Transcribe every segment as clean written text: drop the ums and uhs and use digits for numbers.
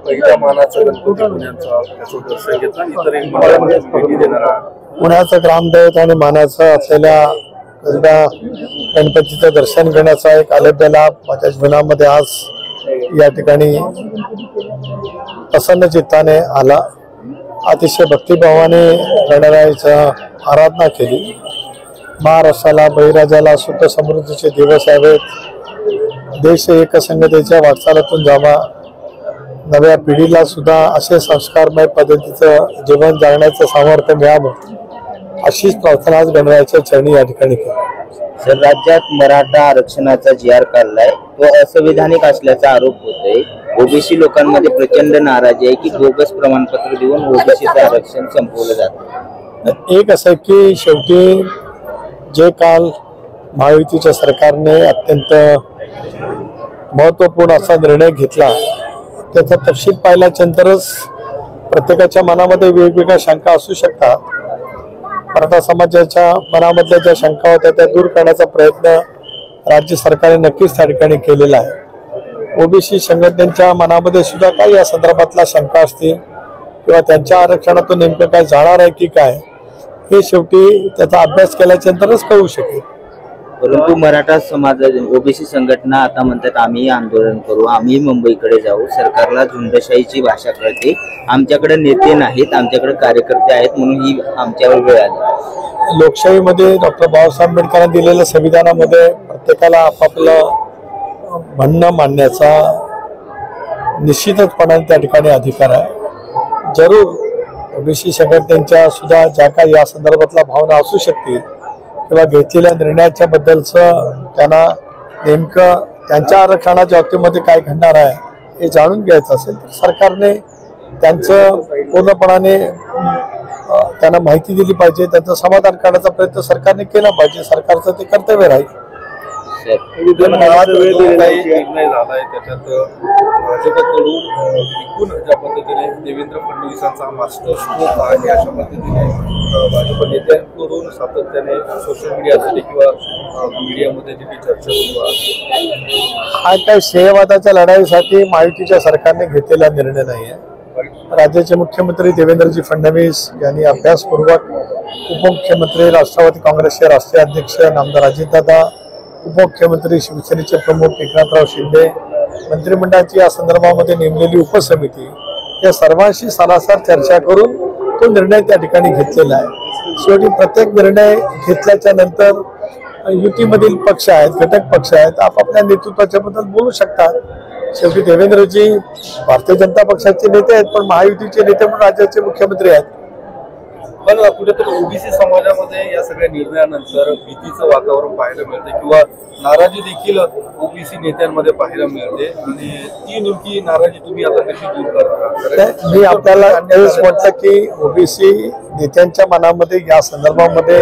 पहिल्या मानाचा गणपती पुण्याचा त्याचं दर्शन घेतलं इतरही मंडळांमध्ये भेटी देणारा पुण्याचं ग्रामदैवत आणि मानाचं असलेल्या गंगा गणपतीचं दर्शन घेण्याचा एक अलभ्य लाभ माझ्या जीवनामध्ये आज या ठिकाणी प्रसन्न चित्ताने आला। अतिशय भक्तिभावाने गणरायाचं आराधना केली। महाराष्ट्राला बळीराजाला सुख समृद्धीचे दिवस यावेत। देश एकसंघतेच्या वाटचालीतून जावा, नव्या पिढीला सुद्धा असे संस्कारमय पद्धतीचं जीवन जगण्याचं सामर्थ्य मिळावं अशीच प्रार्थना आज गणरायाच्या चरणी या ठिकाणी केली। सर, राज्यात मराठा आरक्षणाचा जी.आर. काढलाय तो असंविधानिक असल्याचा आरोप होतोय। ओबीसी लोकांमध्ये प्रचंड नाराजी आहे की बोगस प्रमाणपत्र देऊन ओबीसीचं आरक्षण संपवलं जातं। एक असं की शेवटी जे काल महायुतीच्या सरकारने अत्यंत महत्त्वपूर्ण असा निर्णय घेतला त्याचा तपशील पाहिल्यानंतरच प्रत्येकाच्या मनामध्ये वेगवेगळ्या शंका असू शकतात। मराठा समाजाच्या मनामधल्या ज्या शंका होत्या त्या दूर करण्याचा प्रयत्न राज्य सरकारने नक्कीच त्या ठिकाणी केलेला आहे। ओबीसी संघटनेच्या मनामध्ये सुद्धा काही या संदर्भातल्या शंका असतील किंवा त्यांच्या आरक्षणातून नेमकं काय जाणार आहे की काय हे शेवटी त्याचा अभ्यास केल्याच्या नंतरच कळू शकेल। परंतु मराठा समाज ओबीसी संघटना आता म्हणतात आम्ही आंदोलन करू, आम्ही मुंबईकडे जाऊ, सरकारला झुंडशाहीची भाषा कळते, आमच्याकडे नेते नाहीत, आमच्याकडे कार्यकर्ते आहेत म्हणून ही आमच्यावर वेळ आली। लोकशाहीमध्ये डॉक्टर बाबासाहेब आंबेडकरांनी दिलेल्या संविधानामध्ये प्रत्येकाला आपापलं म्हणणं मांडण्याचा निश्चितपणाने त्या ठिकाणी अधिकार आहे। जरूर ओबीसी संघटनेच्या सुद्धा ज्या काही या संदर्भातल्या भावना असू शकतील किंवा घेतलेल्या निर्णयाच्या बद्दलचं त्यांना नेमकं त्यांच्या आरक्षणाच्या बाबतीमध्ये काय घडणार आहे हे जाणून घ्यायचं असेल तर सरकारने त्यांचं पूर्णपणाने त्यांना माहिती दिली पाहिजे, त्यांचं समाधान करण्याचा प्रयत्न सरकारने केला पाहिजे। सरकारचं ते कर्तव्य राहील। निर्णय झालाय त्याच्यात भाजपकडून एकूण ज्या पद्धतीने देवेंद्र फडणवीसांचा मास्टर स्ट्रोक आहे अशा पद्धतीने भाजप नेत्यांकडून सातत्याने सोशल मीडियासाठी किंवा मीडियामध्ये जी चर्चा सुरू आहे हा काही श्रेयवादाच्या लढाईसाठी महायुतीच्या सरकारने घेतलेला निर्णय नाही आहे। राज्याचे मुख्यमंत्री देवेंद्रजी फडणवीस यांनी अभ्यासपूर्वक उपमुख्यमंत्री राष्ट्रवादी काँग्रेसचे राष्ट्रीय अध्यक्ष नामदार अजितदादा, उपमुख्यमंत्री शिवसेनेचे प्रमुख एकनाथराव शिंदे, मंत्रिमंडळाची या संदर्भामध्ये नेमलेली उपसमिती या सर्वांशी सरासर चर्चा करून तो निर्णय त्या ठिकाणी घेतलेला आहे। शेवटी प्रत्येक निर्णय घेतल्याच्या नंतर युतीमधील पक्ष आहेत, घटक पक्ष आहेत, आपापल्या नेतृत्वाच्या बद्दल बोलू शकतात। शेवटी देवेंद्रजी भारतीय जनता पक्षाचे नेते आहेत पण महायुतीचे नेते म्हणून राज्याचे मुख्यमंत्री आहेत। पण कुठेतरी ओबीसी समाजामध्ये या सगळ्या निर्णयानंतर भीतीचं वातावरण पाहायला मिळते किंवा नाराजी देखील ओबीसी नेत्यांमध्ये पाहायला मिळते आणि ती नेमकी नाराजी तुम्ही आता कशी दूर करता? मी आपल्याला हेच म्हटलं की ओबीसी नेत्यांच्या मनामध्ये या संदर्भामध्ये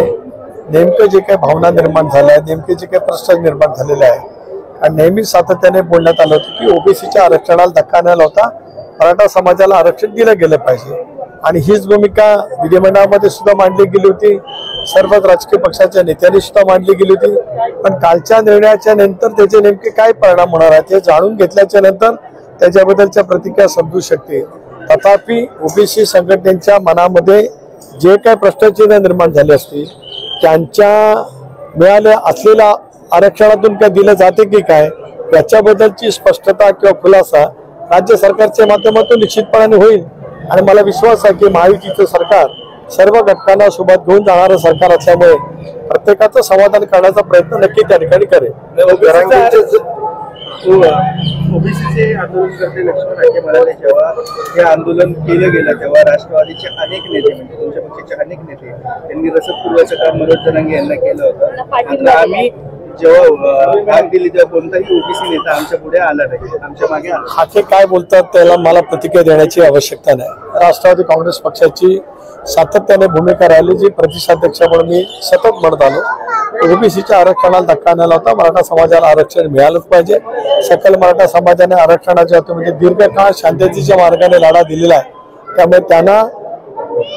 नेमकं जे काही भावना निर्माण झाल्या आहेत, नेमके जे काही प्रश्न निर्माण झालेले आहे आणि नेहमीच सातत्याने बोलण्यात आलं होतं की ओबीसीच्या आरक्षणाला धक्का न लावता मराठा समाजाला आरक्षण दिलं गेलं पाहिजे आणि हीच भूमिका विधिमंडळामध्ये सुद्धा मांडली गेली होती, सर्वच राजकीय पक्षाच्या नेत्यांनी सुद्धा मांडली गेली होती। पण कालच्या निर्णयाच्या नंतर त्याचे नेमके काय परिणाम होणार आहेत हे जाणून घेतल्याच्या नंतर त्याच्याबद्दलच्या प्रतिक्रिया समजू शकते। तथापि ओबीसी संघटनेच्या मनामध्ये जे काही प्रश्नचिन्ह निर्माण झाले असतील त्यांच्या मिळाल्या असलेल्या आरक्षणातून काय दिलं जाते की काय याच्याबद्दलची स्पष्टता किंवा खुलासा राज्य सरकारच्या माध्यमातून निश्चितपणाने होईल आणि मला विश्वास आहे की महायुतीचं सरकार सर्व घटकांना सोबत घेऊन जाणारं सरकार असल्यामुळे प्रत्येकाचं समाधान करण्याचा प्रयत्न नक्की त्या ठिकाणी करेल। ओबीसीचे आंदोलनकर्ते लक्ष्मण हाके म्हणाले जेव्हा हे आंदोलन केलं गेलं तेव्हा राष्ट्रवादीचे अनेक नेते म्हणजे तुमच्या पक्षाचे अनेक नेते त्यांनी रसद पुरवायचं काम मनोज जरांगे यांना केलं होतं। मात्र आम्ही जेव्हा भाग दिली तेव्हा कोणताही ओबीसी नेता आमच्या पुढे आला नाही, आमच्या मागे आला। हाके काय बोलतात त्याला मला प्रतिक्रिया देण्याची आवश्यकता नाही। राष्ट्रवादी काँग्रेस पक्षाची सातत्याने भूमिका राहिली जी प्रदेशाध्यक्ष म्हणून मी सतत म्हणत आलो। ओबीसीच्या आरक्षणाला धक्का न लावता मराठा समाजाला आरक्षण मिळालंच पाहिजे। सकल मराठा समाजाने आरक्षणाच्या बाबतीमध्ये दीर्घकाळ शांततेच्या मार्गाने लढा दिलेला आहे, त्यामुळे त्यांना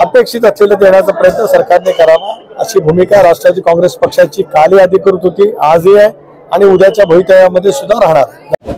अपेक्षित असलेलं देण्याचा प्रयत्न सरकारने करावा अशी भूमिका राष्ट्रवादी काँग्रेस पक्षाची कालही अधिकृत होती, आजही आहे आणि उद्याच्या भवितव्यामध्ये सुद्धा राहणार।